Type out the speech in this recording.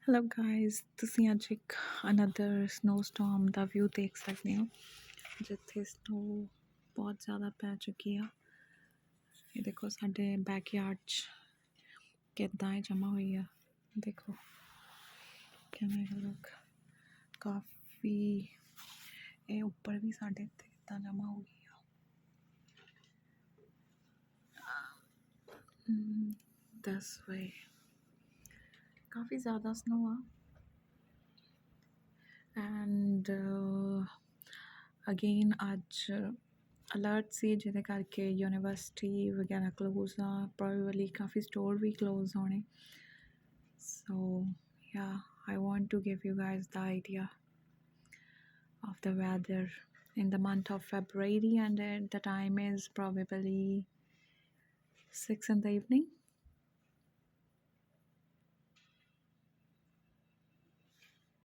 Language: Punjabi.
ਹੈਲੋ ਗਾਇਸ, ਤੁਸੀਂ ਅੱਜ ਇੱਕ ਅਨਦਰ ਸਨੋਸਟਾਰਮ ਦਾ ਵਿਊ ਦੇਖ ਸਕਦੇ ਹੋ ਜਿੱਥੇ ਸਨੋ ਬਹੁਤ ਜ਼ਿਆਦਾ ਪੈ ਚੁੱਕੀ ਆ। ਇਹ ਦੇਖੋ ਸਾਡੇ ਬੈਕਯਾਰਡ 'ਚ ਕਿੱਦਾਂ ਇਹ ਜਮ੍ਹਾਂ ਹੋਈ ਆ। ਦੇਖੋ ਕਿਵੇਂ ਲੋਕ ਕਾਫੀ ਇਹ ਉੱਪਰ ਵੀ ਸਾਡੇ ਇੱਥੇ ਕਿੱਦਾਂ ਜਮ੍ਹਾਂ ਹੋ ਗਈ ਆ। ਦਸ ਵੇ ਕਾਫੀ ਜ਼ਿਆਦਾ ਸਨੋ ਆ ਐਂਡ ਅਗੇਨ ਅੱਜ ਅਲਰਟ ਸੀ ਜਿਹਦੇ ਕਰਕੇ ਯੂਨੀਵਰਸਿਟੀ ਵਗੈਰਾ ਕਲੋਜ਼ ਆ, ਪ੍ਰੋਬੇਬਲੀ ਕਾਫੀ ਸਟੋਰ ਵੀ ਕਲੋਜ਼ ਹੋਣੇ। ਸੋ yeah, I want to give you guys the idea of the weather in the month of February, and the time is probably 6 in the evening.